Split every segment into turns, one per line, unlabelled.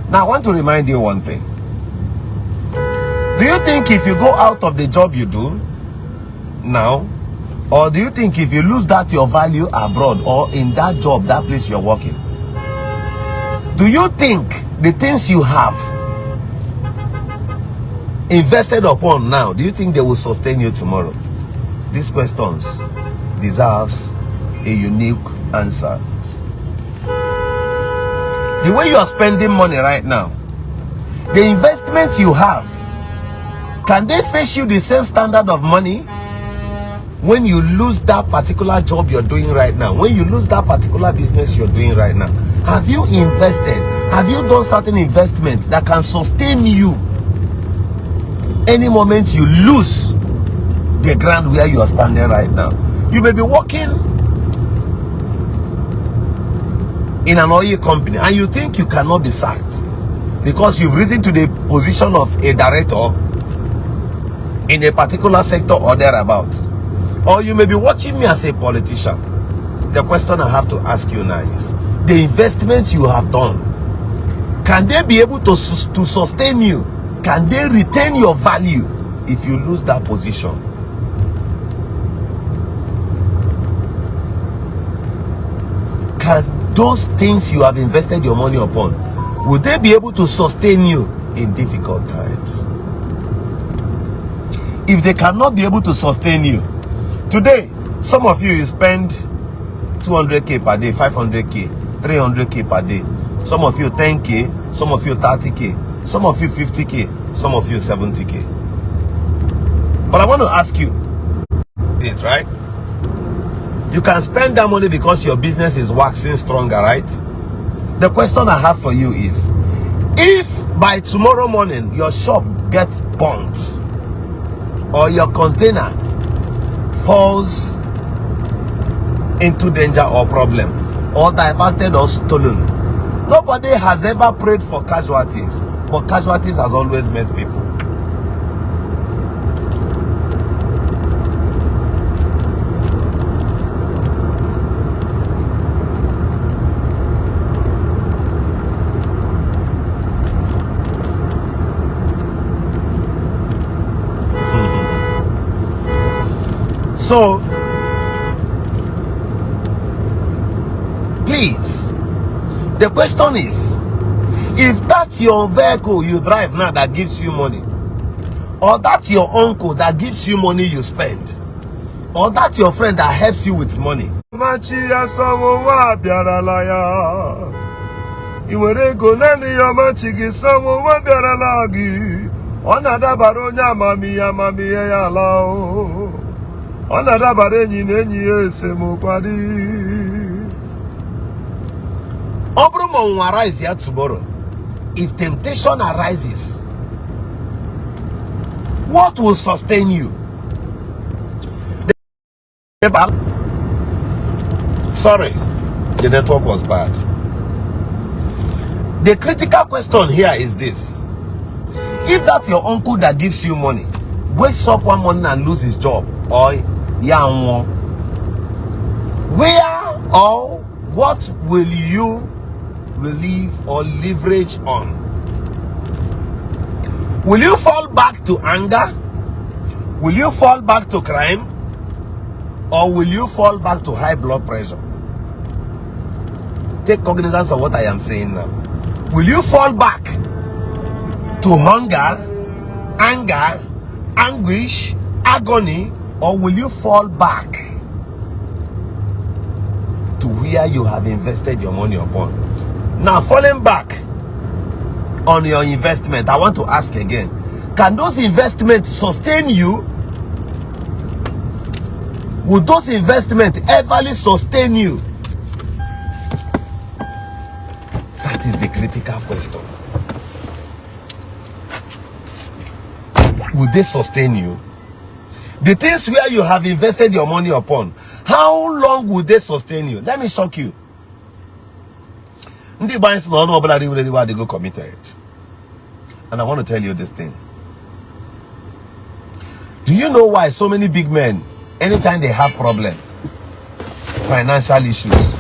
Now, I want to remind you one thing. Do you think if you go out of the job you do now, or do you think if you lose that your value abroad or in that job, that place you're working, do you think the things you have invested upon now, do you think they will sustain you tomorrow? These questions deserves a unique answer. The way you are spending money right now, the investments you have, can they face you the same standard of money when you lose that particular job you're doing right now, when you lose that particular business you're doing right now? Have you invested? Have you done certain investments that can sustain you any moment you lose the ground where you are standing right now? You may be working in an oil company and you think you cannot be sacked because you've risen to the position of a director in a particular sector or thereabout. Or you may be watching me as a politician. The question I have to ask you now is, the investments you have done, can they be able to sustain you? Can they retain your value if you lose that position? Can those things you have invested your money upon, will they be able to sustain you in difficult times? If they cannot be able to sustain you, today, some of you spend 200k per day, 500k, 300k per day. Some of you 10k, some of you 30k, some of you 50k, some of you 70k. But I want to ask you, it right? You can spend that money because your business is waxing stronger, right? The question I have for you is, if by tomorrow morning your shop gets burnt, or your container falls into danger or problem, or diverted or stolen, nobody has ever prayed for casualties, but casualties has always met people. So, please, the question is, if that's your vehicle you drive now that gives you money, or that's your uncle that gives you money you spend, or that's your friend that helps you with money, Obrumo arise here tomorrow. If temptation arises, what will sustain you? Sorry, the network was bad. The critical question here is this: if that's your uncle that gives you money, wakes up one morning and loses his job, or where or what will you relieve or leverage on? Will you fall back to anger? Will you fall back to crime? Or will you fall back to high blood pressure? Take cognizance of what I am saying now. Will you fall back to hunger, anger, anguish, agony? Or will you fall back to where you have invested your money upon? Now, falling back on your investment, I want to ask again, can those investments sustain you? Will those investments ever sustain you? That is the critical question. Will they sustain you? The things where you have invested your money upon, how long will they sustain you? Let me shock you. They go committed. And I want to tell you this thing. Do you know why so many big men, anytime they have problem, financial issues,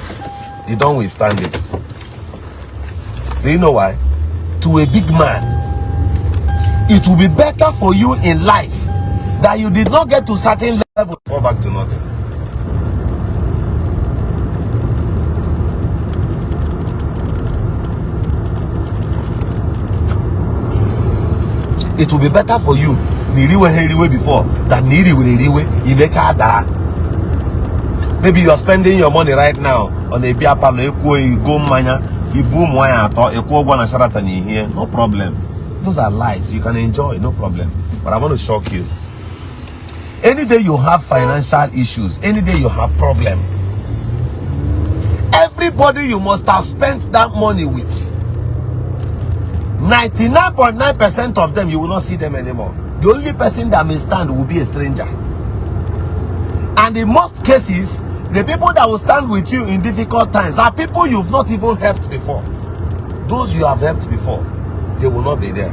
they don't withstand it? Do you know why? to a big man. It will be better for you in life that you did not get to certain level, fall back to nothing. It will be better for you before than maybe you are spending your money right now on a beer parlor, you go mania, you boom wire, you go one and Sheraton here, no problem. Those are lives you can enjoy, no problem. But I want to shock you. Any day you have financial issues, any day you have problem, everybody you must have spent that money with, 99.9% of them you will not see them anymore. The only person that may stand will be a stranger. And in most cases, the people that will stand with you in difficult times are people you've not even helped before. Those you have helped before, they will not be there.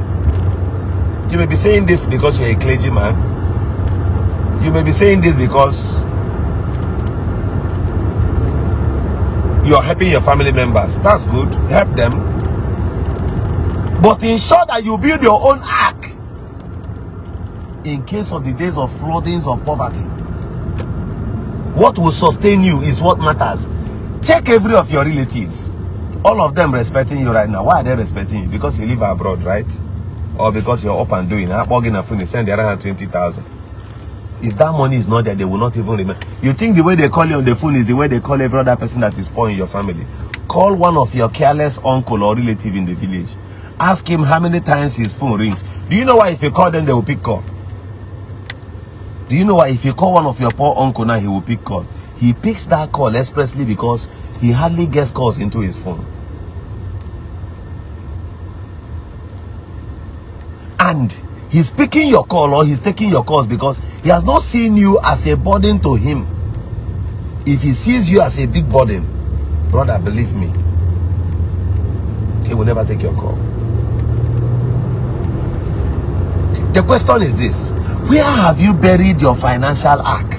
You may be saying this because you're a clergyman. You may be saying this because you're helping your family members. That's good. Help them. But ensure that you build your own ark in case of the days of floodings or poverty. What will sustain you is what matters. Check every of your relatives. All of them respecting you right now. Why are they respecting you? Because you live abroad, right? Or because you're up and doing. Send the other 20,000. If that money is not there, they will not even remember. You think the way they call you on the phone is the way they call every other person that is poor in your family? Call one of your careless uncle or relative in the village. Ask him how many times his phone rings. Do you know why if you call them, they will pick call? Do you know why if you call one of your poor uncle now, he will pick call? He picks that call expressly because he hardly gets calls into his phone. And he's picking your call or he's taking your calls because he has not seen you as a burden to him. If he sees you as a big burden, brother, believe me, he will never take your call. The question is this: where have you buried your financial ark?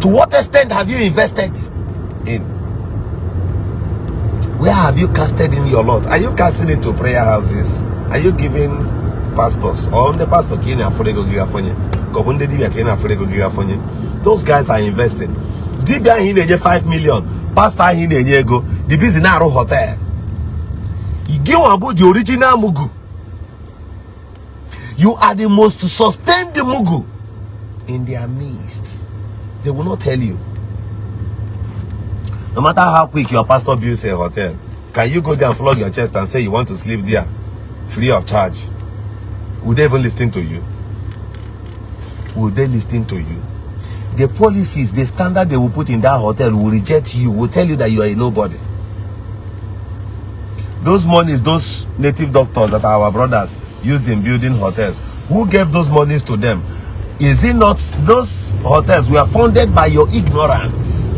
To what extent have you invested in? Where have you casted in your lot? Are you casting it to prayer houses? Are you giving pastors? Or the pastor those guys are investing. Dibia he 5 million. Pastor he go. The business now hotel. You give about the original mugu. You are the most sustained mugu in their midst. They will not tell you. No matter how quick your pastor builds a hotel, can you go there and flog your chest and say you want to sleep there free of charge? Would they even listen to you? Would they listen to you? The policies, the standard they will put in that hotel will reject you, will tell you that you are a nobody. Those monies, those native doctors that our brothers used in building hotels, who gave those monies to them? Is it not those hotels were funded by your ignorance?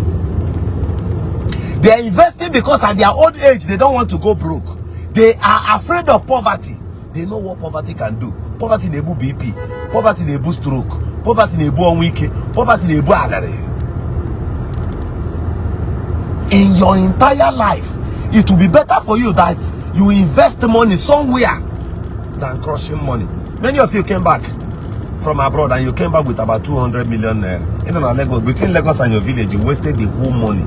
They are investing because at their old age they don't want to go broke. They are afraid of poverty. They know what poverty can do. Poverty nebu BP, poverty nebu stroke, poverty nebu onwike, poverty nebu agare. In your entire life, it will be better for you that you invest money somewhere than crushing money. Many of you came back from abroad and you came back with about 200 million naira. In Lagos, between Lagos and your village, you wasted the whole money.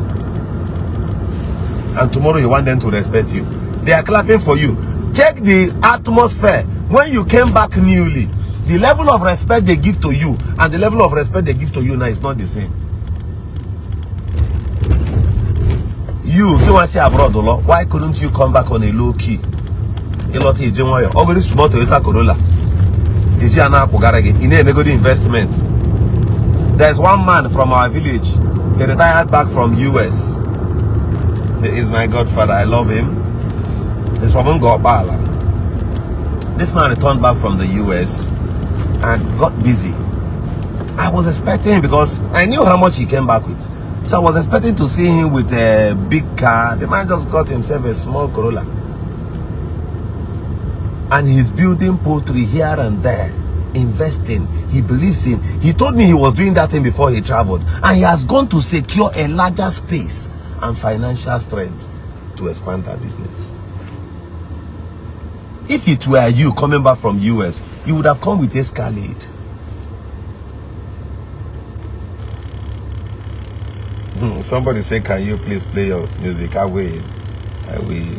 And tomorrow you want them to respect you. They are clapping for you. Check the atmosphere. When you came back newly, the level of respect they give to you and the level of respect they give to you now is not the same. You want to say abroad, why couldn't you come back on a low key? You know, you already small Toyota Corolla. You need a good investment. There's one man from our village. He retired back from US. He is my godfather. I love him. He's from Ngobala. This man returned back from the US and got busy. I was expecting him because I knew how much he came back with. So I was expecting to see him with a big car. The man just got himself a small Corolla. And he's building poultry here and there, investing. He believes in. He told me he was doing that thing before he traveled. And he has gone to secure a larger space and financial strength to expand that business. If it were you coming back from US, you would have come with Escalade. Somebody say, can you please play your music? I will. I will.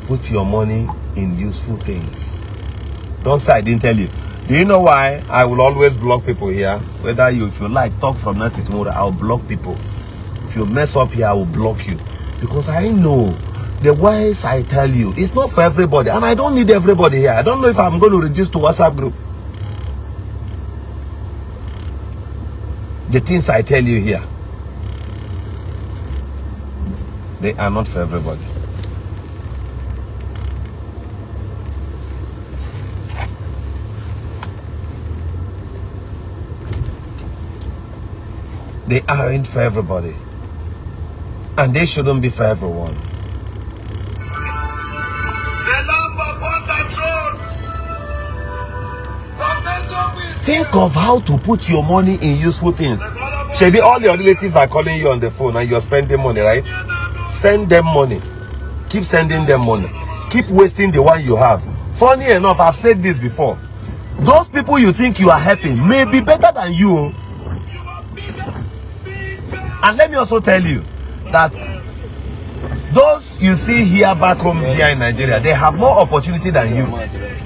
Put your money in useful things. Don't say I didn't tell you. Do you know why I will always block people here? Whether if you like talk from night to tomorrow, I'll block people. If you mess up here, I will block you. Because I know the words I tell you, it's not for everybody. And I don't need everybody here. I don't know if I'm going to reduce to WhatsApp group. The things I tell you here, they are not for everybody. They aren't for everybody. And they shouldn't be for everyone. Think of how to put your money in useful things. Maybe all your relatives are calling you on the phone and you're spending money, right? Send them money. Keep sending them money. Keep wasting the one you have. Funny enough, I've said this before. Those people you think you are helping may be better than you. And let me also tell you that those you see here back home here in Nigeria, they have more opportunity than you.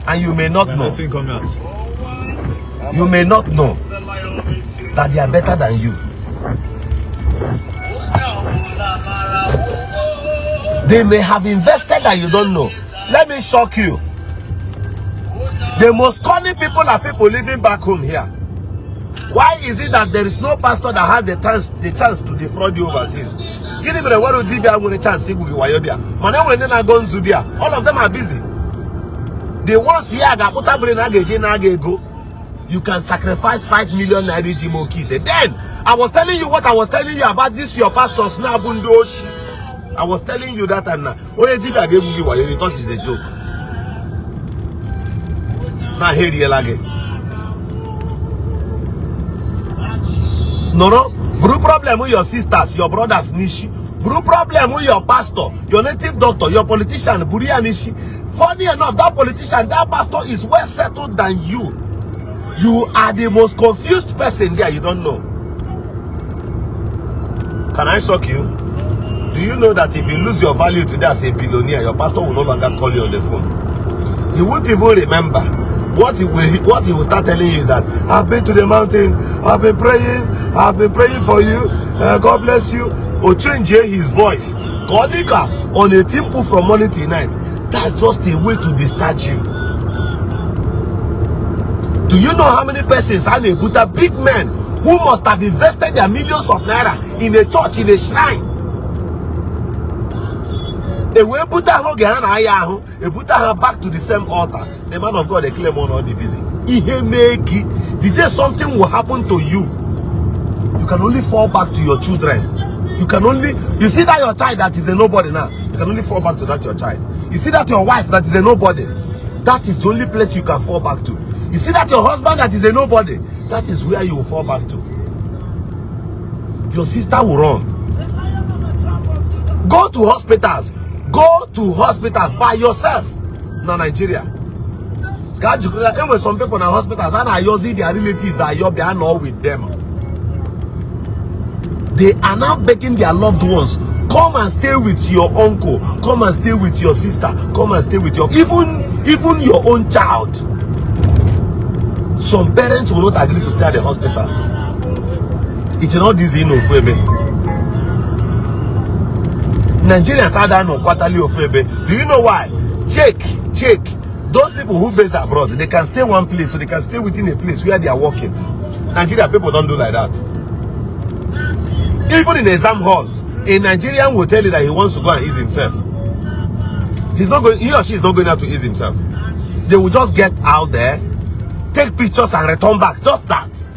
And you may not know. You may not know that they are better than you. They may have invested that you don't know. Let me shock you. The most cunning people are people living back home here. Why is it that there is no pastor that has the chance to defraud you overseas? Give me the word of chance. All of them are busy. The ones here you can sacrifice 5 million naira Jimo kid. Then I was telling you what I was telling you about this your pastors now. I was telling you that and now you thought it's a joke. Now here you again. No, brew problem with your sisters, your brothers Nishi. Brew problem with your pastor, your native doctor, your politician Buria Nishi. Funny enough, that politician, that pastor is well settled than you. You are the most confused person there. You don't know. Can I shock you? Do you know that if you lose your value today as a billionaire, your pastor will no longer call you on the phone? He won't even remember. What he will start telling you is that I've been to the mountain, I've been praying for you, God bless you. Or change his voice. Konika on a temple from morning till night. That's just a way to discharge you. Do you know how many persons are big men who must have invested their millions of naira in a church, in a shrine? They will put her back to the same altar. The man of God, they claim on all the busy. The day something will happen to you, you can only fall back to your children. You can only, you see that your child that is a nobody now, you can only fall back to that your child. You see that your wife that is a nobody, that is the only place you can fall back to. You see that your husband that is a nobody, that is where you will fall back to. Your sister will run. Go to hospitals. Go to hospitals by yourself. Now Nigeria. God, you when some people in hospitals and I use their relatives are you are not with them. They are now begging their loved ones, come and stay with your uncle, come and stay with your sister, come and stay with your even your own child. Some parents will not agree to stay at the hospital. It's not easy no febe. Nigerians are done no quarterly of febe. Do you know why? Check. Those people who base abroad, they can stay one place, so they can stay within a place where they are working. Nigeria people don't do like that. Even in the exam hall, a Nigerian will tell you that he wants to go and ease himself. He's not going, he or she is not going out to ease himself. They will just get out there, take pictures and return back, just that.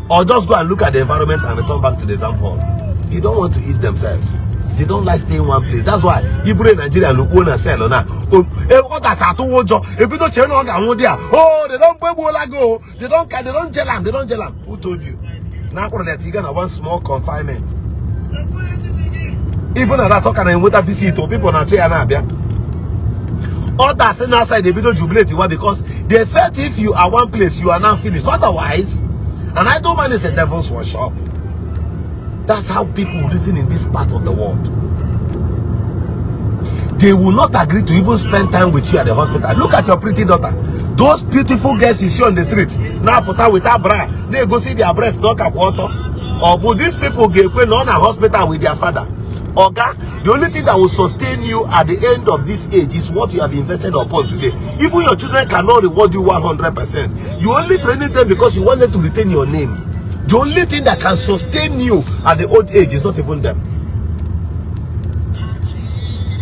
Or just go and look at the environment and return back to the exam hall. They don't want to ease themselves. They don't like staying in one place. That's why Hebrew and Nigeria look own and sell now. Oh, they don't go. They don't gel them. Who told you? Now that you got one small confinement. Even at that talk and with a visit to people na chair na abia. Others in outside the video jubilate because they felt if you are one place, you are now finished. Otherwise, an idle man is a devil's workshop. That's how people reason in this part of the world. They will not agree to even spend time with you at the hospital. Look at your pretty daughter. Those beautiful girls you see on the street. Now put her with her bra. They go see their breast knock up water. Or but these people get on a hospital with their father. Oga, the only thing that will sustain you at the end of this age is what you have invested upon today. Even your children cannot reward you 100%. You only training them because you want them to retain your name. The only thing that can sustain you at the old age is not even them.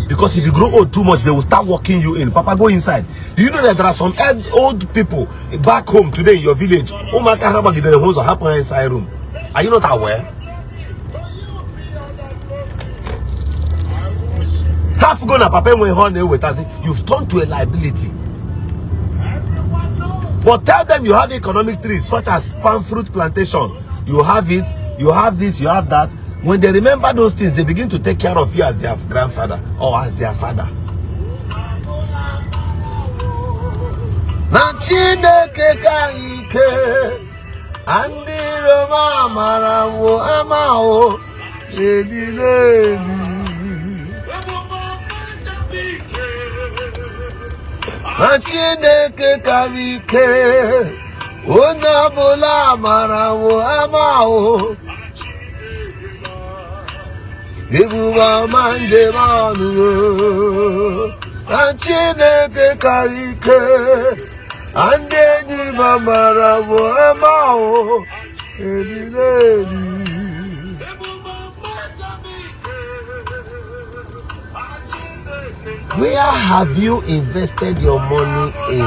Because if you grow old too much, they will start walking you in. Papa, go inside. Do you know that there are some old people back home today in your village? Oh my God, happen inside room. Are you not aware? Half gonna papa when with us, you've turned to a liability. But tell them you have economic trees such as palm fruit plantation. You have it, you have this, you have that. When they remember those things, they begin to take care of you as their grandfather or as their father. Machineke karike Onabola marawo amao Ibuwa manje manu Machineke karike Andenyi mamarawo amao Edileli. Where have you invested your money in?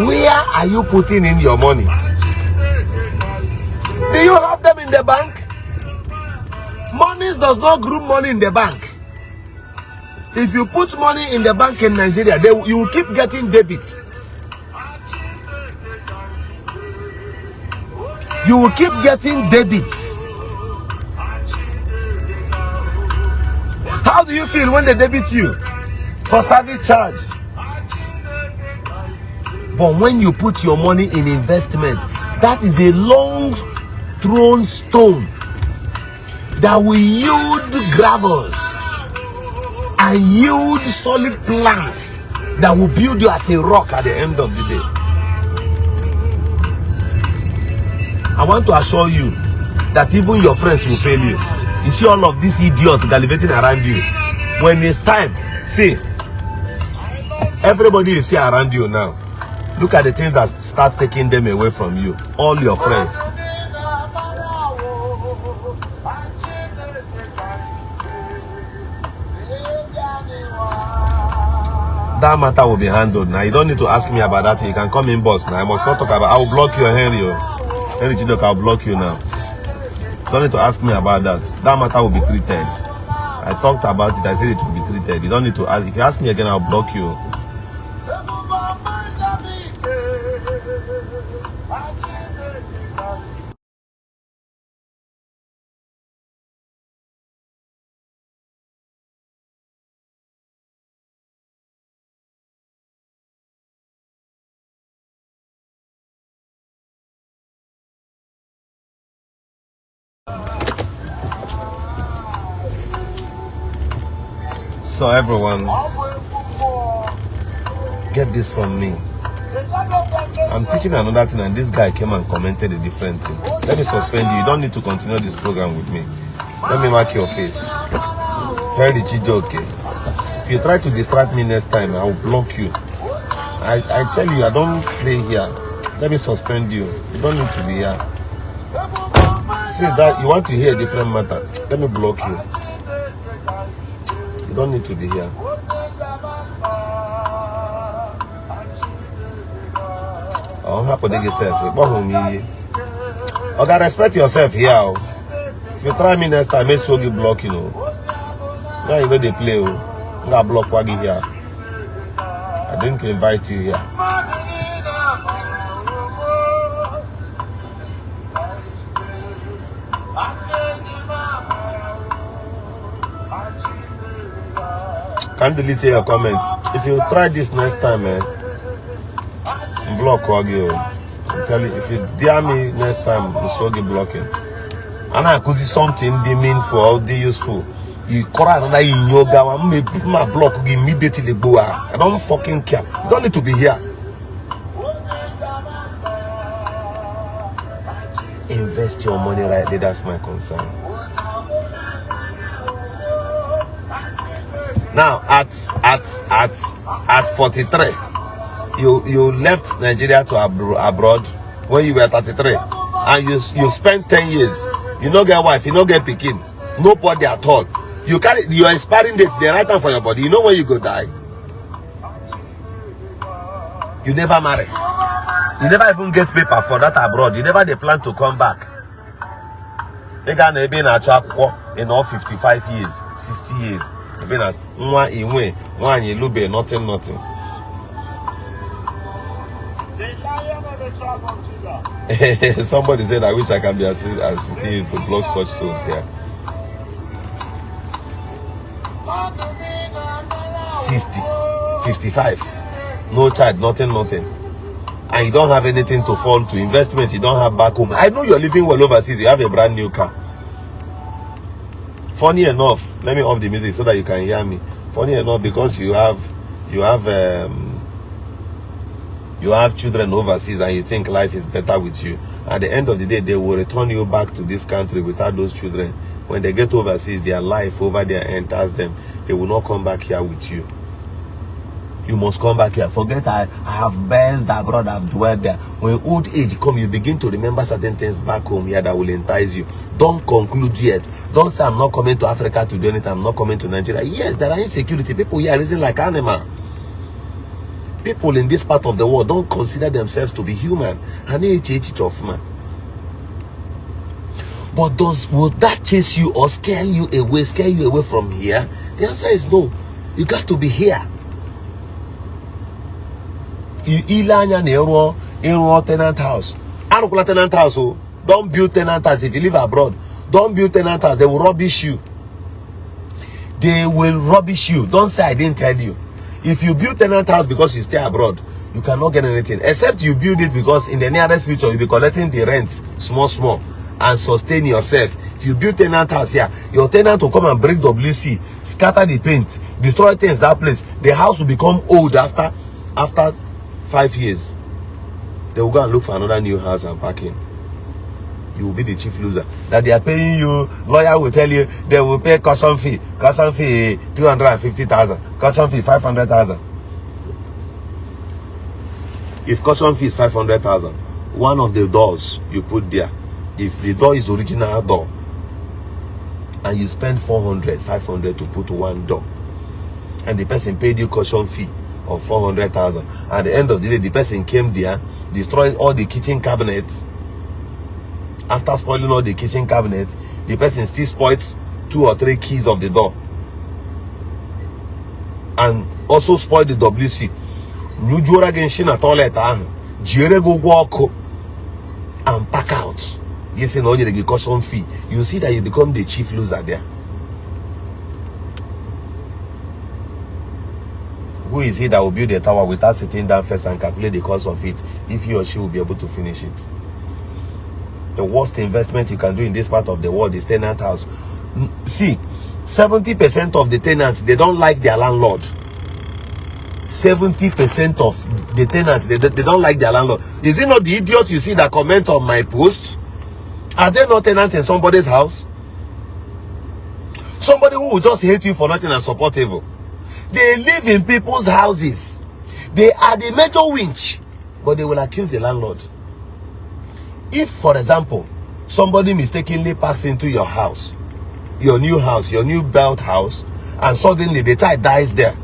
Where are you putting in your money? Do you have them in the bank? Money does not group money in the bank. If you put money in the bank in Nigeria, you will keep getting debit. You will keep getting debits. How do you feel when they debit you for service charge? But when you put your money in investment, that is a long thrown stone that will yield gravels and yield solid plants that will build you as a rock at the end of the day. I want to assure you that even your friends will fail you. You see all of these idiots gallivanting around you. When it's time, see, everybody you see around you now, look at the things that start taking them away from you. All your friends. That matter will be handled. Now you don't need to ask me about that. You can come in, boss. Now I must not talk about. I will block your Henry. Henry Chidok, I'll block you now. Don't need to ask me about that. That matter will be treated. I talked about it. I said it will be treated. You don't need to ask. If you ask me again, I'll block you. So everyone, get this from me. I'm teaching another thing and this guy came and commented a different thing. Let me suspend you. You don't need to continue this program with me. Let me mark your face. Very okay. If you try to distract me next time, I will block you. I tell you, I don't play here. Let me suspend you. You don't need to be here. See that you want to hear a different matter. Let me block you. You don't need to be here. I'm happy to yourself. Okay, respect yourself here. If you try me next time, make sure you block, you know. Now you know they play. I'm gonna block Wagi here. I didn't invite you here. Can delete your comments. If you try this next time, block you. I'm telling you, if you dare me next time, so get blocking. And I could see something they mean for all the useful. You call another in yoga, and me put my block immediately go out. I don't fucking care. You don't need to be here. Invest your money rightly, that's my concern. Now at 43, you left Nigeria to abroad when you were 33, and you spent 10 years. You no get wife, you no get pikin, nobody at all. You carry your expiring date, they write down for your body. You know when you go die. You never marry. You never even get paper for that abroad. You never they plan to come back. They gonna be in a track in all 55 years, 60 years. They been at nothing. Somebody said, I wish I can be assisting you to block such souls here. 60, 55, no child, nothing. And you don't have anything to fall to. Investment you don't have back home. I know you're living well overseas. You have a brand new car. Funny enough, let me off the music so that you can hear me. Funny enough, because you have children overseas and you think life is better with you. At the end of the day, they will return you back to this country without those children. When they get overseas, their life over there enters them. They will not come back here with you. You must come back here. Forget I have best abroad, I've dwelled there. When old age come, you begin to remember certain things back home here that will entice you. Don't conclude yet. Don't say I'm not coming to Africa to do anything. I'm not coming to Nigeria. Yes, there are insecurity. People here are reason like animal. People in this part of the world don't consider themselves to be human. And it's of man. But will that chase you or scare you away from here? The answer is no. You got to be here. Tenant house. Tenant house. Don't build tenant house if you live abroad. Don't build tenant house. They will rubbish you. They will rubbish you. Don't say I didn't tell you. If you build tenant house because you stay abroad, you cannot get anything. Except you build it because in the nearest future you'll be collecting the rent small and sustain yourself. If you build tenant house here, your tenant will come and break WC, scatter the paint, destroy things that place. The house will become old after 5 years. They will go and look for another new house and pack in. You will be the chief loser. That they are paying you, lawyer will tell you they will pay caution fee 250,000, caution fee 500,000. If caution fee is 500,000, one of the doors you put there, if the door is original door and you spend 400, 500 to put one door, and the person paid you caution fee of 400,000, at the end of the day the person came there, destroyed all the kitchen cabinets. After spoiling all the kitchen cabinets, the person still spoils 2 or 3 keys of the door and also spoiled the WC. New Jura Genshin at toilet go walk and pack out. Yes, and only the caution fee. You see that you become the chief loser there. Who is he that will build a tower without sitting down first and calculate the cost of it if he or she will be able to finish it? The worst investment you can do in this part of the world is tenant house. See, 70% of the tenants, they don't like their landlord. 70% of the tenants, they don't like their landlord. Is it not the idiot you see that comment on my post? Are they not tenants in somebody's house? Somebody who will just hate you for nothing and support evil. They live in people's houses. They are the major winch, but they will accuse the landlord. If, for example, somebody mistakenly passes into your house, your new built house, and suddenly the child dies there,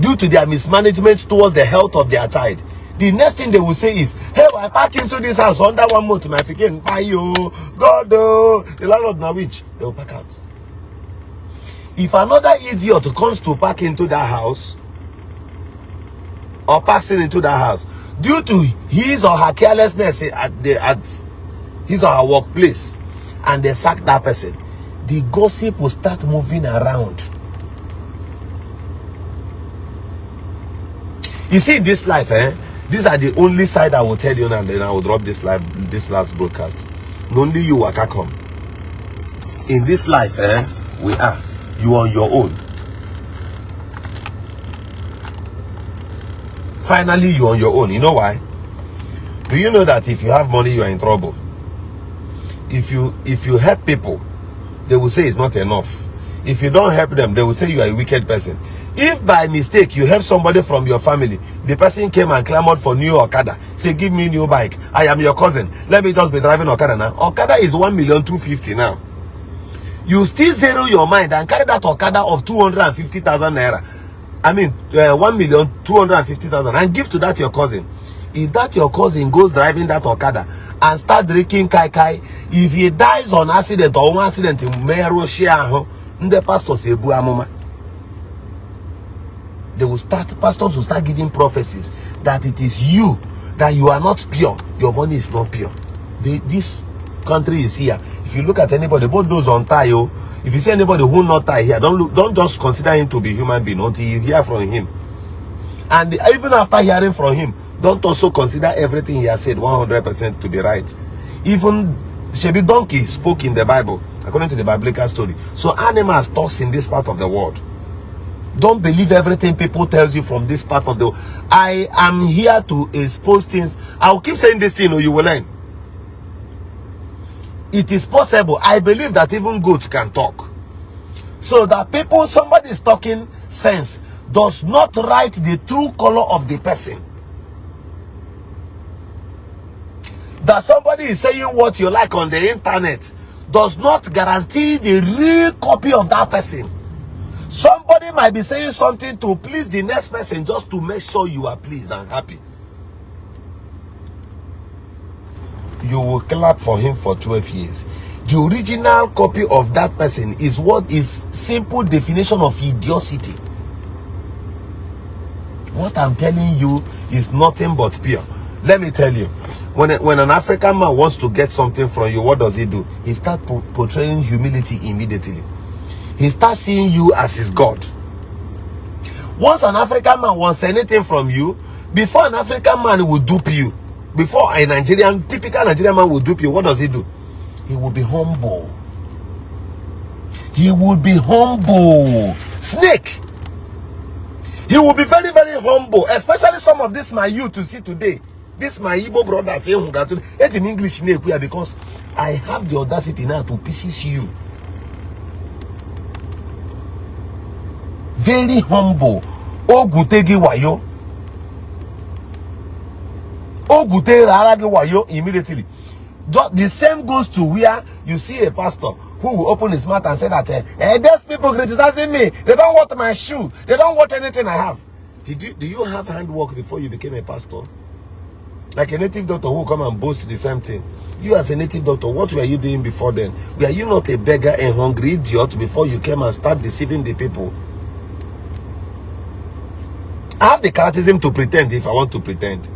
due to their mismanagement towards the health of their child, the next thing they will say is, hey, I park into this house under 1 month, my freaking buy you, God, the landlord now which they will pack out. If another idiot comes to park into that house, or parks into that house, due to his or her carelessness at his or her workplace, and they sack that person, the gossip will start moving around. You see, this life, these are the only side I will tell you now, and then I will drop this last broadcast. Only you waka come. In this life, we are. You on your own. Finally, you on your own. You know why? Do you know that if you have money, you are in trouble? If you help people, they will say it's not enough. If you don't help them, they will say you are a wicked person. If by mistake you help somebody from your family, the person came and clamored for new Okada, say give me new bike, I am your cousin, let me just be driving Okada now. Okada is 1,250,000 now. You still zero your mind and carry that Okada of 250,000 naira. I mean 1,250,000 and give to that your cousin. If that your cousin goes driving that Okada and start drinking kai, if he dies on accident or one accident in Meroshia, the pastor say buamoma. Pastors will start giving prophecies that it is you, that you are not pure, your money is not pure. This country is here. If you look at anybody, both those on tie, if you see anybody who not tie here, don't just consider him to be human being until you hear from him. And even after hearing from him, don't also consider everything he has said 100% to be right. Even Shebi donkey spoke in the Bible according to the biblical story. So animals talks in this part of the world. Don't believe everything people tells you from this part of the world. I am here to expose things. I'll keep saying this thing or you will learn. It is possible. I believe that even goats can talk. So that somebody is talking sense does not write the true color of the person. That somebody is saying what you like on the internet does not guarantee the real copy of that person. Somebody might be saying something to please the next person just to make sure you are pleased and happy. You will clap for him for 12 years. The original copy of that person is what is simple definition of idiocy. What I'm telling you is nothing but pure. Let me tell you, when an African man wants to get something from you, what does he do? He starts portraying humility immediately. He starts seeing you as his God. Once an African man wants anything from you, before an African man will dupe you, before a typical Nigerian man will dupe you, what does he do? He will be humble. He will be humble. Snake. He will be very, very humble. Especially some of this my youth to see today. This my Igbo brothers say in English because I have the audacity now to pieces you. Very humble. Ogutegi wayo. Ogute rarage wayo immediately. The same goes to where you see a pastor who will open his mouth and say that there's people criticizing me. They don't want my shoe. They don't want anything I have. Do you have handwork before you became a pastor? Like a native doctor who come and boast the same thing. You as a native doctor, what were you doing before then? Were you not a beggar and hungry idiot before you came and start deceiving the people? I have the charism to pretend if I want to pretend.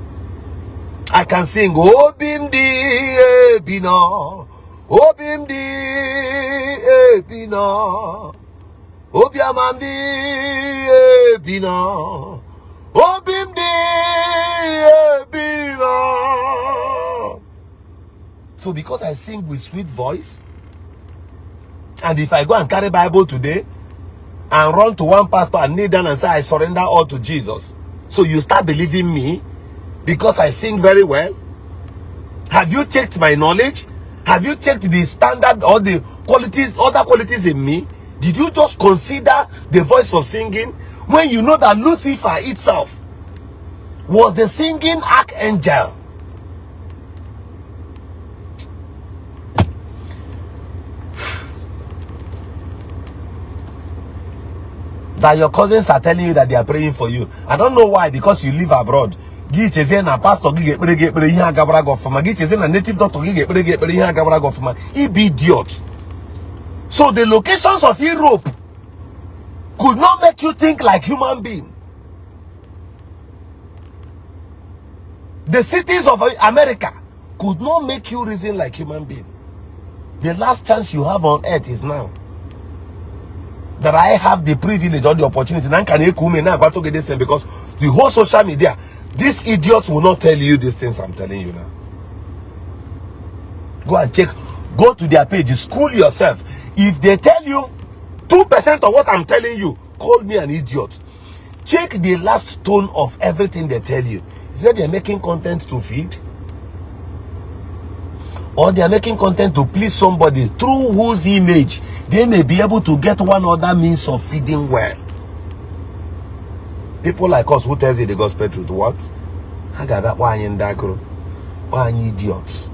I can sing Obimdi Ebina, Obimdi Ebina, Obiamandi Ebina, Obimdi Ebina. So because I sing with sweet voice, and if I go and carry Bible today and run to one pastor and kneel down and say I surrender all to Jesus, so you start believing me because I sing very well? Have you checked my knowledge? Have you checked the standard or the qualities, other qualities in me? Did you just consider the voice of singing when you know that Lucifer itself was the singing archangel? That your cousins are telling you that they are praying for you. I don't know why, because you live abroad. Pastor native doctor he be idiot. So the locations of Europe could not make you think like human being. The cities of America could not make you reason like human being. The last chance you have on earth is now. That I have the privilege or the opportunity now can you come now to get this thing, because The whole social media. This idiot will not tell you these things I'm telling you now. Go and check. Go to their page. School yourself. If they tell you 2% of what I'm telling you, call me an idiot. Check the last tone of everything they tell you. Is that they're making content to feed? Or they are making content to please somebody through whose image they may be able to get one other means of feeding well. People like us who tells you the gospel truth, what? Why idiots?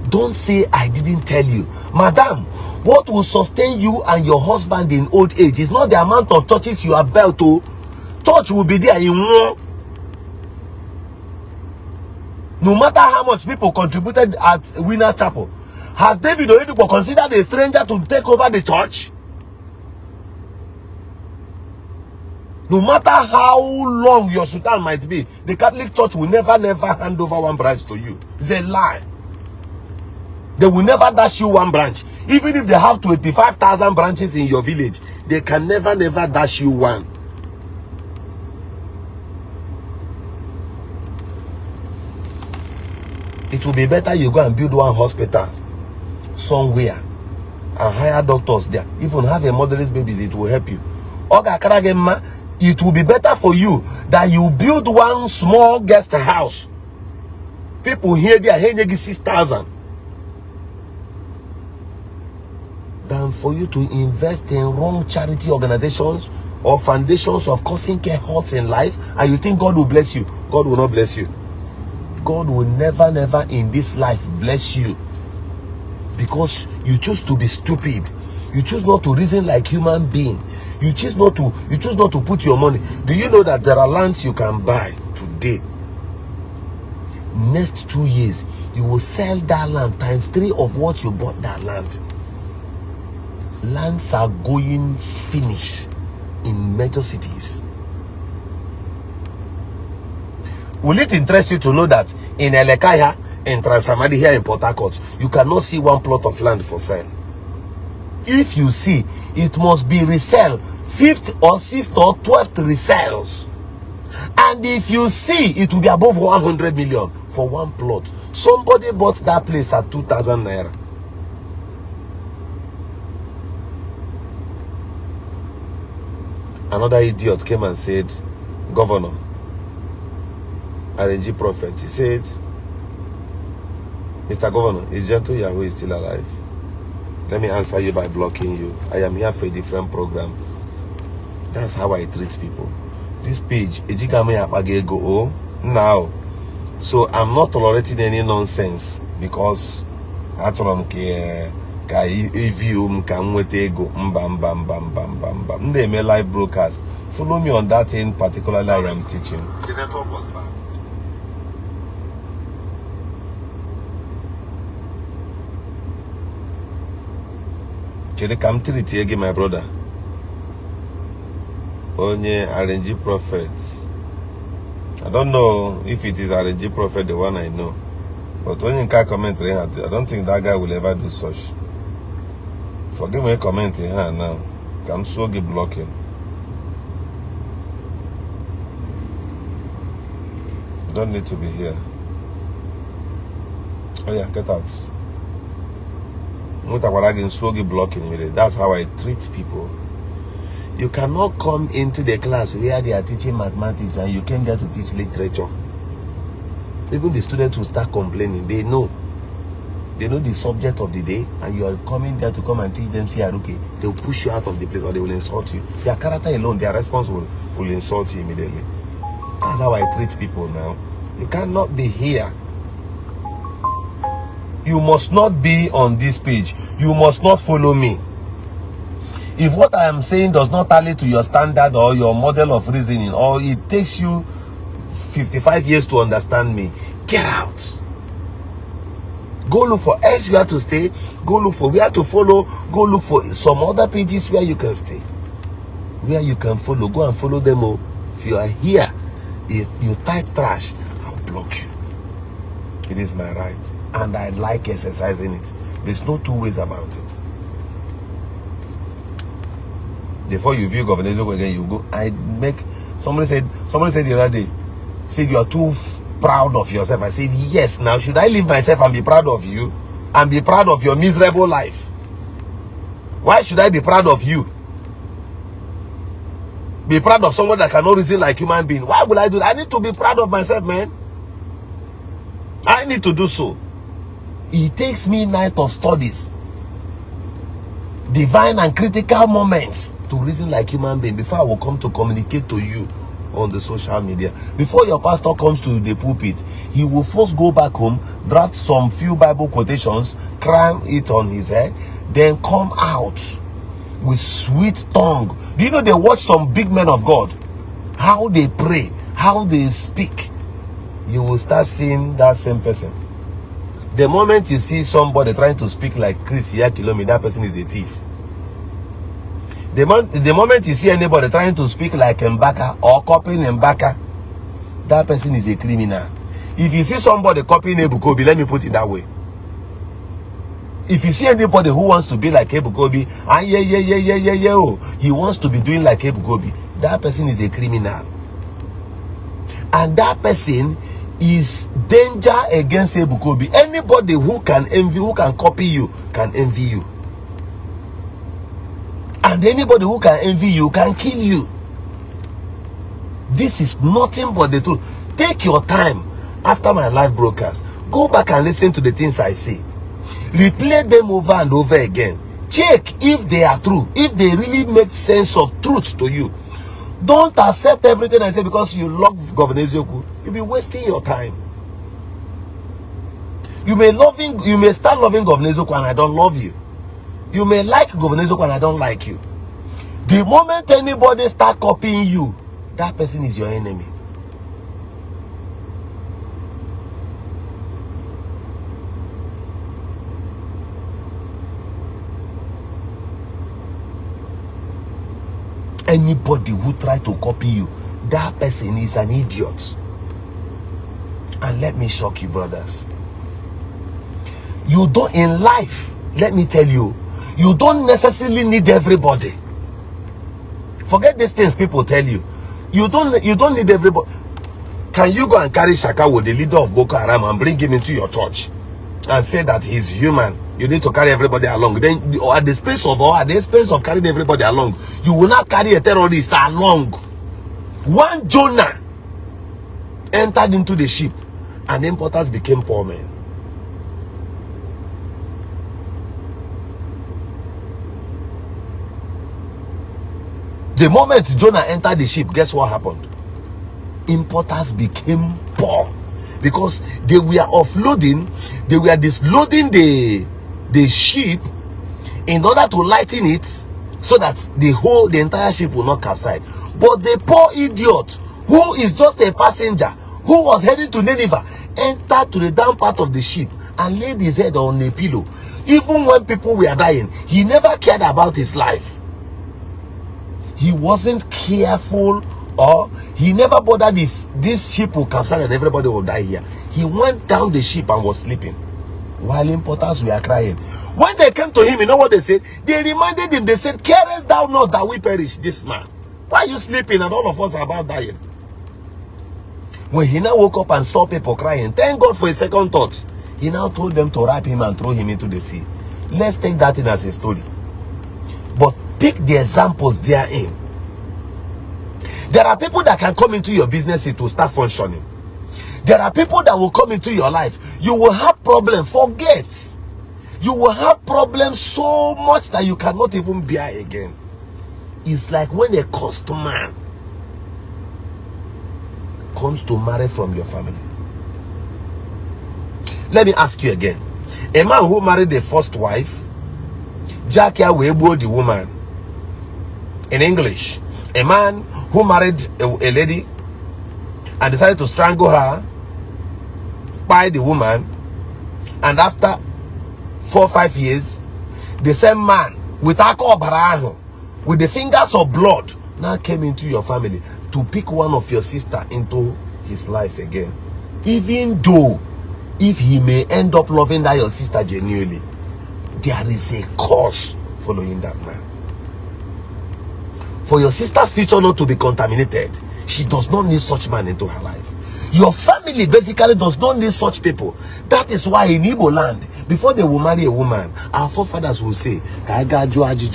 Don't say I didn't tell you. Madam, what will sustain you and your husband in old age is not the amount of churches you are built to. Church will be there in one. No matter how much people contributed at Winners Chapel, has David Oyedepo considered a stranger to take over the church? No matter how long your sultan might be, the Catholic Church will never hand over one branch to you. It's a lie. They will never dash you one branch. Even if they have 25,000 branches in your village, they can never dash you one. It will be better you go and build one hospital somewhere and hire doctors there. Even have a motherless babies, it will help you. It will be better for you that you build one small guest house. People here there, 6,000. Than for you to invest in wrong charity organizations or foundations of causing care hurts in life, and you think God will bless you. God will not bless you. God will never in this life bless you, because you choose to be stupid. You choose not to reason like human being. You choose not to put your money. Do you know that there are lands you can buy today? Next 2 years, you will sell that land ×3 of what you bought that land. Lands are going finish in major cities. Will it interest you to know that in Elekaya, in Transamadi here in Port Harcourt, you cannot see one plot of land for sale? If you see, it must be resale, 5th or 6th or 12th resales. And if you see, it will be above 100 million for one plot. Somebody bought that place at 2,000 naira. Another idiot came and said, Governor, RNG prophet, he said, Mr. Governor, is Gentle Yahweh is still alive? Let me answer you by blocking you. I am here for a different program. That's how I treat people. This page, now. So I'm not tolerating any nonsense, because I told him if you can wait ego they may live broadcast. Follow me on that in particularly I am teaching. The network was bad. Can you come to it again, my brother? Onye RNG prophets. I don't know if it is RNG prophet, the one I know. But when you can comment, I don't think that guy will ever do such. Forgive me commenting here now. I'm so get blocking. You don't need to be here. Oh yeah, get out. Blocking. That's how I treat people. You cannot come into the class where they are teaching mathematics and you came there to teach literature. Even the students will start complaining. They know the subject of the day, and you are coming there to come and teach them CRUK. They will push you out of the place, or they will insult you. Their character alone, their response will insult you immediately. That's how I treat people now. You cannot be here. You must not be on this page. You must not follow me. If what I am saying does not tally to your standard or your model of reasoning, or it takes you 55 years to understand me, get out. Go look for elsewhere to stay. Go look for where to follow. Go look for some other pages where you can stay, where you can follow. Go and follow them all. If you are here, if you type trash, I'll block you. It is my right, and I like exercising it. There's no two ways about it. before you view Governor Eziokwu again, you go. Somebody said the other day, said you are too proud of yourself. I said, yes. Now, should I leave myself and be proud of you and be proud of your miserable life? Why should I be proud of you? Be proud of someone that cannot reason like human being. Why would I do that? I need to be proud of myself, man. I need to do so. It takes me night of studies, divine and critical moments to reason like human being before I will come to communicate to you on the social media. Before your pastor comes to the pulpit, he will first go back home, draft some few Bible quotations, cram it on his head, then come out with sweet tongue. Do you know they watch some big men of God, how they pray, how they speak? You will start seeing that same person. The moment you see somebody trying to speak like Chris Yakilomi, that person is a thief. The moment you see anybody trying to speak like Mbaka or copying Mbaka, that person is a criminal. If you see somebody copying Ebukobi, let me put it that way. If you see anybody who wants to be like Ebukobi, he wants to be doing like Ebukobi, that person is a criminal. And that person is danger against Ebukobi. Anybody who can envy, who can copy you, can envy you. And anybody who can envy you can kill you. This is nothing but the truth. Take your time after my live broadcast. Go back and listen to the things I say. Replay them over and over again. Check if they are true. If they really make sense of truth to you. Don't accept everything I say because you love Governor Eziokwu. You'll be wasting your time. You may start loving Governor Eziokwu and I don't love you. You may like Governor Eziokwu and I don't like you. The moment anybody start copying you, that person is your enemy. Anybody who try to copy you, that person is an idiot. And let me shock you, brothers. You don't, in life, let me tell you, you don't necessarily need everybody. Forget these things people tell you. You don't need everybody. Can you go and carry Shaka with the leader of Boko Haram and bring him into your church and say that he's human? You need to carry everybody along. Then at the expense of carrying everybody along, you will not carry a terrorist along. One Jonah entered into the ship and importers became poor men. The moment Jonah entered the ship, guess what happened? Importers became poor because they were offloading, they were disloading the ship in order to lighten it so that the entire ship will not capsize. But the poor idiot who is just a passenger who was heading to Nineveh entered to the down part of the ship and laid his head on a pillow. Even when people were dying, he never cared about his life. He wasn't careful, or he never bothered if this ship will capsize and everybody will die here. He went down the ship and was sleeping while importers were crying. When they came to him, you know what they said? They reminded him, they said, "Carest thou not that we perish, this man? Why are you sleeping and all of us are about dying?" When he now woke up and saw people crying, thank God for a second thought. He now told them to wrap him and throw him into the sea. Let's take that in as a story. But pick the examples therein. There are people that can come into your business, it will start functioning. There are people that will come into your life. You will have problems. Forget. You will have problems so much that you cannot even bear again. It's like when a cursed man comes to marry from your family. Let me ask you again. A man who married the first wife, Jackie Webo the woman. In English, a man who married a lady and decided to strangle her by the woman, and after 4 or 5 years, the same man with alcohol baraho, with the fingers of blood, now came into your family to pick one of your sister into his life again. Even though if he may end up loving that your sister genuinely, there is a cause following that man. for your sister's future not to be contaminated, she does not need such man into her life. Your family basically does not need such people. That is why in Igbo land, before they will marry a woman, our forefathers will say, otherwise,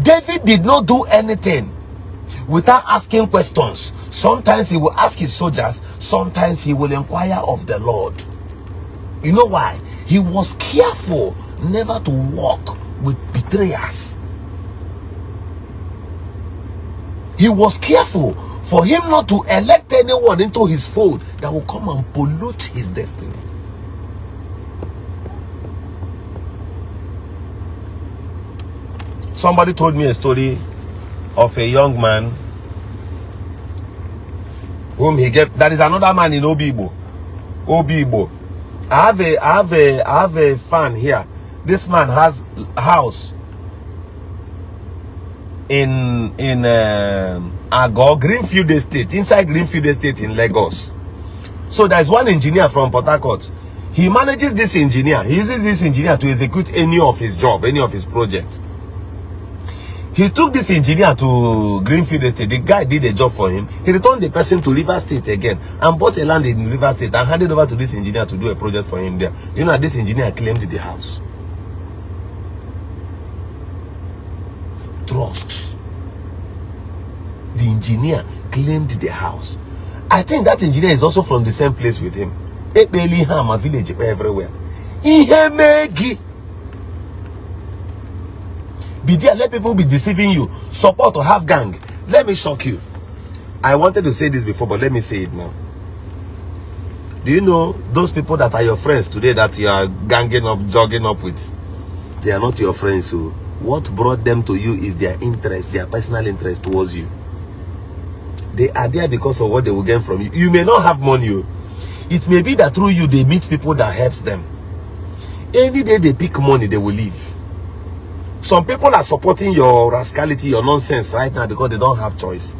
David did not do anything without asking questions. Sometimes he will ask his soldiers, sometimes he will inquire of the Lord. You know why? He was careful never to walk with betrayers. He was careful for him not to elect anyone into his fold that will come and pollute his destiny. Somebody told me a story of a young man whom he gave. That is another man in Obibo. I have a fan here. This man has a house in Agor, Greenfield Estate, inside Greenfield Estate in Lagos. So there's one engineer from Port Harcourt. He manages this engineer. He uses this engineer to execute any of his job, any of his projects. He took this engineer to Greenfield Estate. The guy did a job for him. He returned the person to River State again and bought a land in River State and handed over to this engineer to do a project for him there. You know, this engineer claimed the house. Trust. The engineer claimed the house. I think that engineer is also from the same place with him. A village everywhere. Be there, let people be deceiving you. Support or have gang. Let me shock you. I wanted to say this before, but let me say it now. Do you know those people that are your friends today that you are ganging up, jogging up with? They are not your friends. So what brought them to you is their interest, their personal interest towards you. They are there because of what they will gain from you. You may not have money. It may be that through you they meet people that helps them. Any day they pick money, they will leave. Some people are supporting your rascality, your nonsense right now because they don't have choice.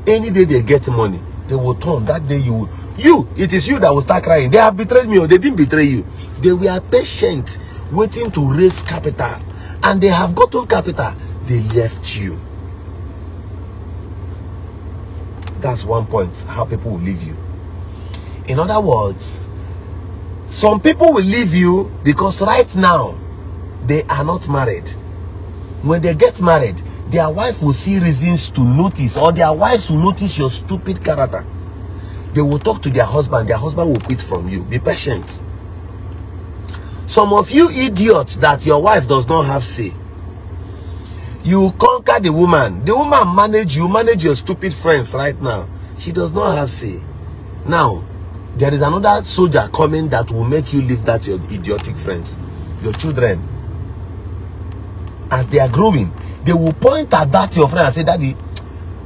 Any day they get money, they will turn. That day it is you that will start crying. They have betrayed me or they didn't betray you. They were patient, waiting to raise capital. And they have gotten capital. They left you. That's one point, how people will leave you. In other words, some people will leave you because right now, they are not married. When they get married, their wife will see reasons to notice, or their wives will notice your stupid character. They will talk to their husband will quit from you. Be patient. Some of you idiots that your wife does not have say, you conquer the woman manage you, manage your stupid friends right now. She does not have say. Now, there is another soldier coming that will make you leave that your idiotic friends, your children. As they are growing, they will point at that your friend and say, Daddy,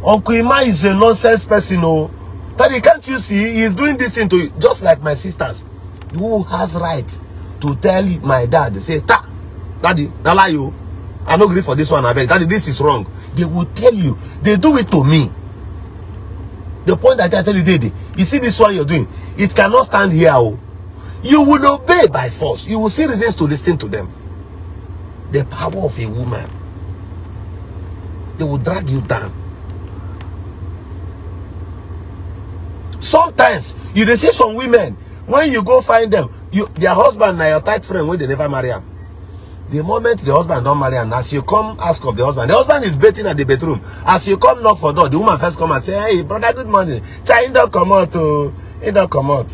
Uncle Ima is a nonsense person. Oh, Daddy, can't you see he is doing this thing to you? Just like my sisters, who has right to tell my dad, say, Daddy, I you. I don't agree for this one. I beg, Daddy, this is wrong. They will tell you. They do it to me. The point that I tell you, Daddy, you see this one you're doing, it cannot stand here. Oh. You will obey by force. You will see reasons to listen to them. The power of a woman. They will drag you down. Sometimes you see some women, when you go find them, their husband and your tight friend when they never marry them. The moment the husband don't marry him, as you come ask of the husband is bathing at the bedroom. As you come knock for door, the woman first come and say, hey brother, good morning. Child don't come out to it don't come out.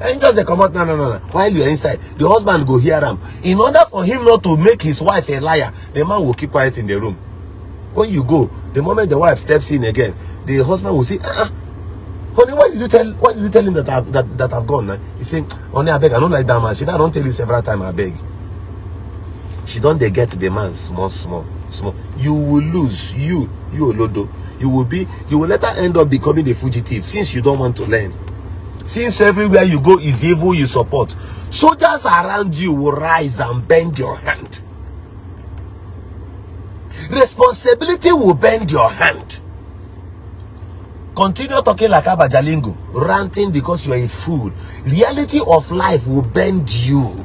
And just they come out, no. While you are inside, the husband go hear him. In order for him not to make his wife a liar, the man will keep quiet in the room. When you go, the moment the wife steps in again, the husband will say, honey, why did you tell him that I've gone? He say, honey, I beg, I don't like that man. She don't tell you several times, I beg. She don't they get the man small. You will lose. You Olodo. You will later end up becoming a fugitive since you don't want to learn. Since everywhere you go is evil you support. Soldiers around you will rise and bend your hand. Responsibility will bend your hand. Continue talking like Abajalingo, ranting because you are a fool. Reality of life will bend you.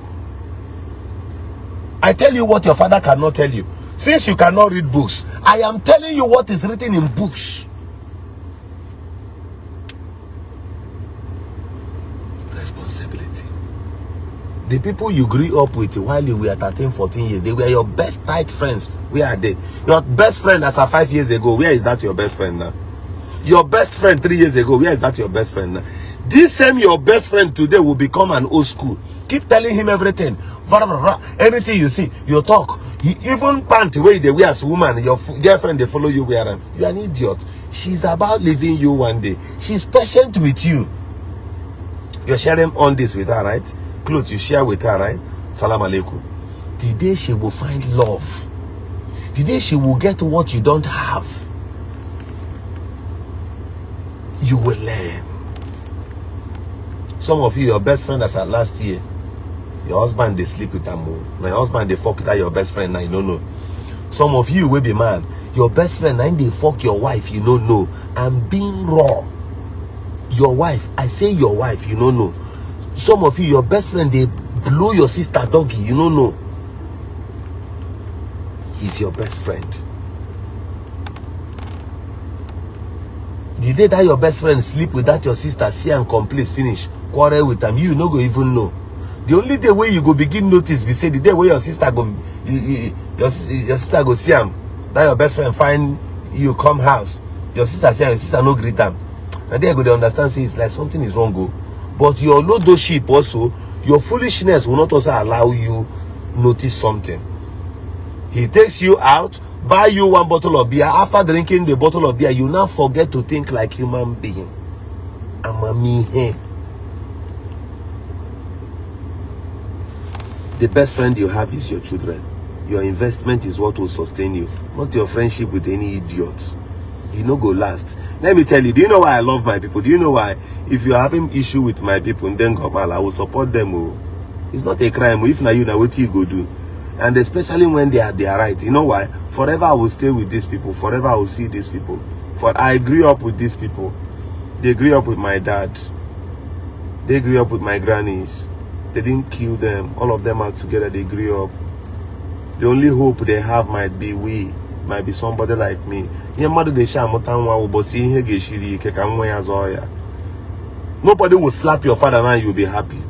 I tell you what your father cannot tell you. Since you cannot read books, I am telling you what is written in books. Responsibility. The people you grew up with while you were 13, 14 years, they were your best tight friends. Where are they? Your best friend as of 5 years ago, where is that your best friend now? Your best friend 3 years ago, where is that your best friend now? This same your best friend today will become an old school. Keep telling him everything. Anything you see, you talk. He even pant way they wear as woman, your girlfriend, they follow you wear them. You are an idiot. She's about leaving you one day. She's patient with you. You're sharing on this with her, right? Clothes you share with her, right? Salam alaikum. The day she will find love, the day she will get what you don't have, you will learn. Some of you, your best friend as at last year, your husband they sleep with them. My husband they fuck that your best friend now, you don't know. Some of you will be man, your best friend and they fuck your wife, you don't know. I'm being raw. Your wife, I say your wife, you don't know. Some of you, your best friend, they blow your sister doggy, you don't know. He's your best friend. The day that your best friend sleep with that your sister, see and complete, finish, quarrel with them, you no go even know. The only day where you go begin notice, we say the day where your sister go, your sister go see him, that your best friend find you come house, your sister say your sister no greet them. And then you go to understand, say it's like something is wrong, go. But your leadership also, your foolishness will not also allow you notice something. He takes you out, buy you one bottle of beer. After drinking the bottle of beer, you now forget to think like human being. The best friend you have is your children. Your investment is what will sustain you, not your friendship with any idiots. You no go last. Let me tell you, do you know why I love my people? Do you know why? If you're having issue with my people, then I will support them. Oh. It's not a crime. If not you, now what you go do? And especially when they are right. You know why? Forever I will stay with these people. Forever I will see these people. For I grew up with these people. They grew up with my dad. They grew up with my grannies. They didn't kill them. All of them are together. They grew up. The only hope they have might be we. Might be somebody like me. Nobody will slap your father and you'll be happy.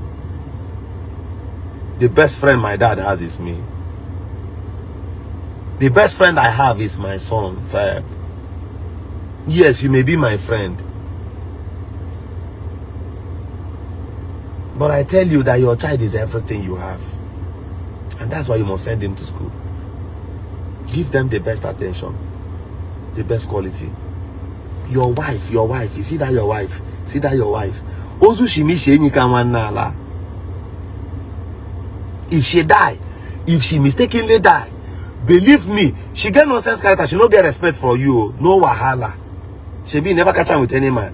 The best friend my dad has is me. The best friend I have is my son, Fab. Yes, you may be my friend. But I tell you that your child is everything you have. And that's why you must send him to school. Give them the best attention, the best quality. Your wife, you see that your wife, if she die, if she mistakenly die, believe me, she get no sense character, she no get respect for you, no wahala. She be never catch her with any man.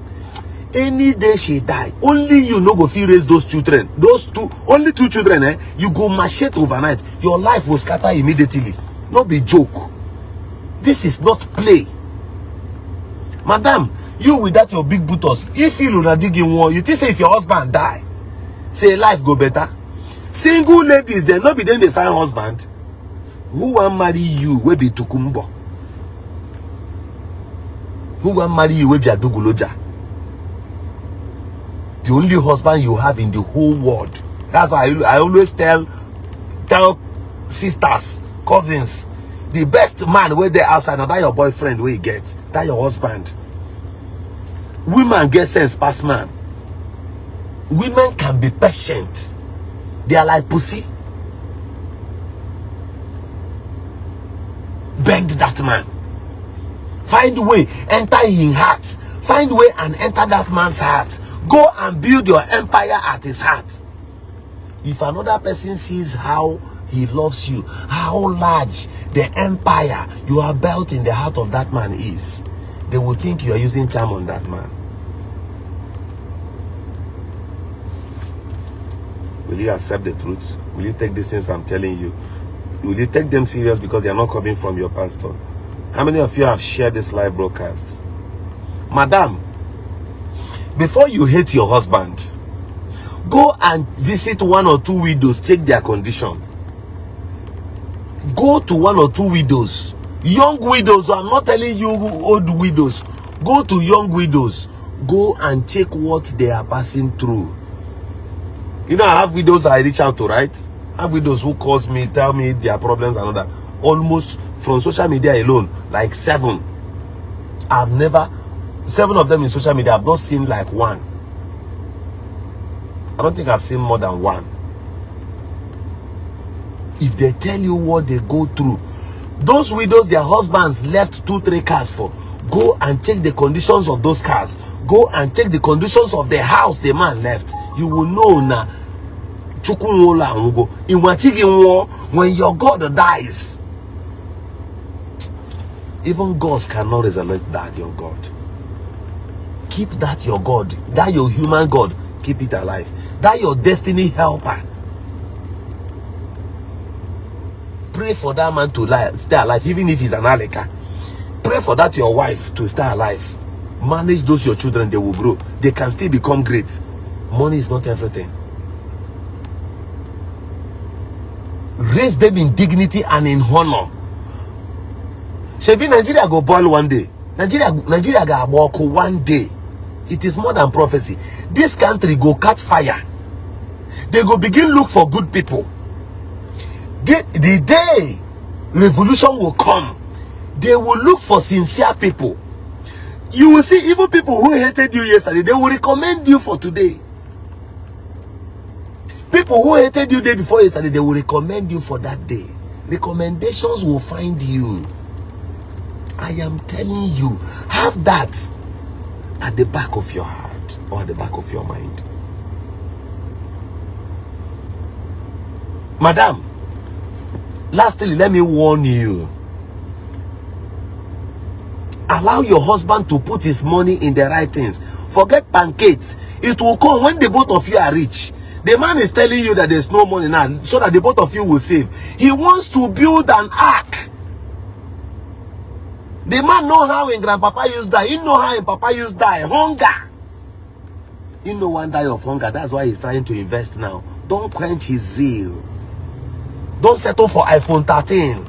Any day she die, only you no go feel raise those children. Those two, only two children, you go machete overnight. Your life will scatter immediately. No be joke. This is not play. Madam, you with that your big bootos, if you not digging war, you think say if your husband die, say life go better. Single ladies, they not be then they find husband. Who want marry you will be Tukumbo? Who want marry you will be Aduguloja? The only husband you have in the whole world. That's why I always tell sisters, cousins, the best man where they outside, now that your boyfriend where you get, that your husband. Women get sense past man. Women can be patient. They are like pussy. Bend that man. Find a way, enter in heart. Find a way and enter that man's heart. Go and build your empire at his heart. If another person sees how he loves you, how large the empire you are built in the heart of that man is, they will think you are using charm on that man. Will you accept the truth? Will you take these things I'm telling you? Will you take them serious because they are not coming from your pastor? How many of you have shared this live broadcast? Madam, before you hate your husband, go and visit 1 or 2 widows, check their condition. Go to 1 or 2 widows, young widows. I'm not telling you old widows. Go to young widows. Go and check what they are passing through. You know, I have widows I reach out to, right? I have widows who calls me, tell me their problems and all that. Almost from social media alone, like 7. I've never, 7 of them in social media, I've not seen like 1. I don't think I've seen more than 1. If they tell you what they go through, those widows, their husbands left 2-3 cars for. Go and check the conditions of those cars. Go and check the conditions of the house the man left. You will know now. When your God dies, even gods cannot resurrect that your God. Keep that your God, that your human God, keep it alive. That your destiny helper. Pray for that man to stay alive, even if he's an alika. Pray for that your wife to stay alive. Manage those your children, they will grow. They can still become great. Money is not everything. Raise them in dignity and in honor. Shebi Nigeria go boil one day. Nigeria go walk one day. It is more than prophecy. This country go catch fire. They go begin look for good people. The day revolution will come, they will look for sincere people. You will see even people who hated you yesterday, they will recommend you for today. People who hated you the day before yesterday, they will recommend you for that day. Recommendations will find you. I am telling you, have that at the back of your heart or at the back of your mind. Madam, lastly, let me warn you. Allow your husband to put his money in the right things. Forget pancakes. It will come when the both of you are rich. The man is telling you that there's no money now, so that the both of you will save. He wants to build an ark. The man know how in grandpapa used die. He know how in papa used die. Hunger. He no one die of hunger. That's why he's trying to invest now. Don't quench his zeal. Don't settle for iPhone 13.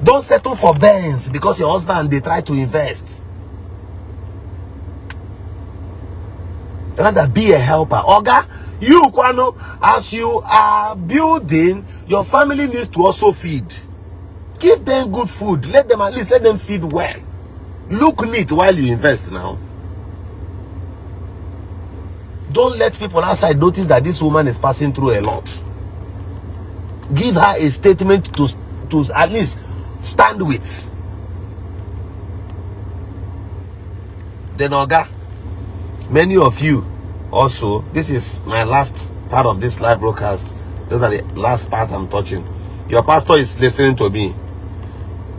Don't settle for Benz because your husband, they try to invest. Rather be a helper. Oga, you, Kwano, as you are building, your family needs to also feed. Give them good food. Let them, at least let them feed well. Look neat while you invest now. Don't let people outside notice that this woman is passing through a lot. Give her a statement to at least stand with. Then Oga, many of you also, this is my last part of this live broadcast. Those are the last part I'm touching. Your pastor is listening to me.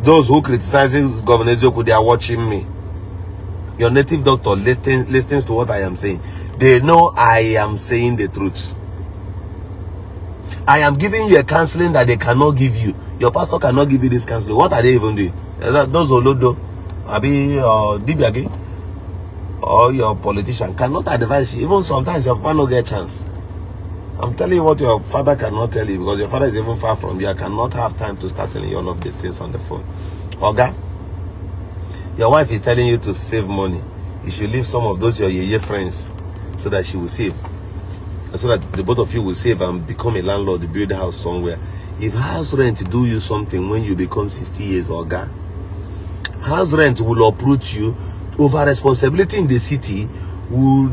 Those who criticize Governor Eziokwu, they are watching me. Your native doctor listens to what I am saying. They know I am saying the truth. I am giving you a counseling that they cannot give you. Your pastor cannot give you this counseling. What are they even doing? Those Olodo, Abi or Dibiage, or your politician cannot advise you. Even sometimes your papa no get a chance. I'm telling you what your father cannot tell you, because your father is even far from you. I cannot have time to start telling you all of these things on the phone. Oga, your wife is telling you to save money. You should leave some of those your yeye friends so that she will save. So that the both of you will save and become a landlord to build a house somewhere. If house rent do you something when you become 60 years old, house rent will uproot you. Over responsibility in the city will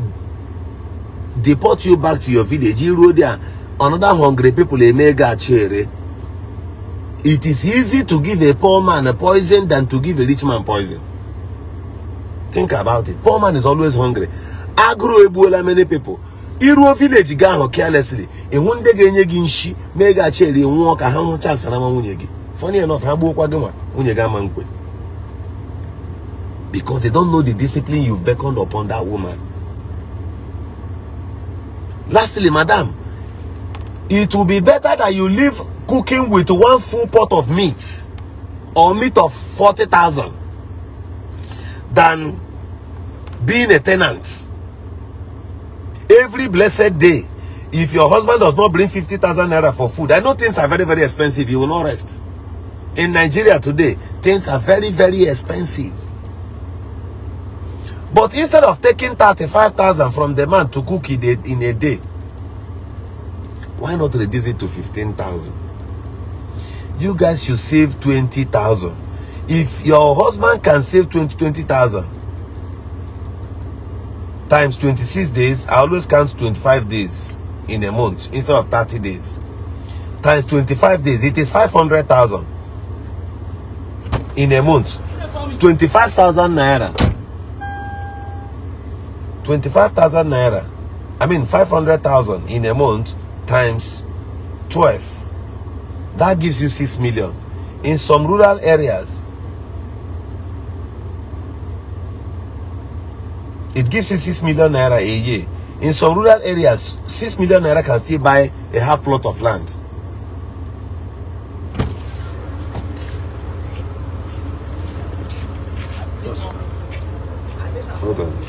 deport you back to your village. You roll there, another hungry people, a mega cherry. It is easy to give a poor man a poison than to give a rich man poison. Think about it. Poor man is always hungry. Agro ebola many people. Iru village gaho carelessly. E wonde genye gi nshi mega cherry nwo ka ha nwo chance na nwunye gi. Funny enough, ha gbo kwa gwa nwunye ga mankwe. Because they don't know the discipline you've beckoned upon that woman. Lastly, madam, it will be better that you leave cooking with one full pot of meat or meat of 40,000 than being a tenant. Every blessed day, if your husband does not bring 50,000 naira for food, I know things are very, very expensive. You will not rest. In Nigeria today, things are very, very expensive. But instead of taking 35,000 from the man to cook in a day, why not reduce it to 15,000? You guys should save 20,000. If your husband can save 20,000 times 26 days, I always count 25 days in a month instead of 30 days. Times 25 days, it is 500,000 in a month. 25,000 naira. 25,000 naira. I mean 500,000 in a month times 12. That gives you 6 million. In some rural areas, it gives you 6 million naira a year. In some rural areas, 6 million naira can still buy a half plot of land. Hold on.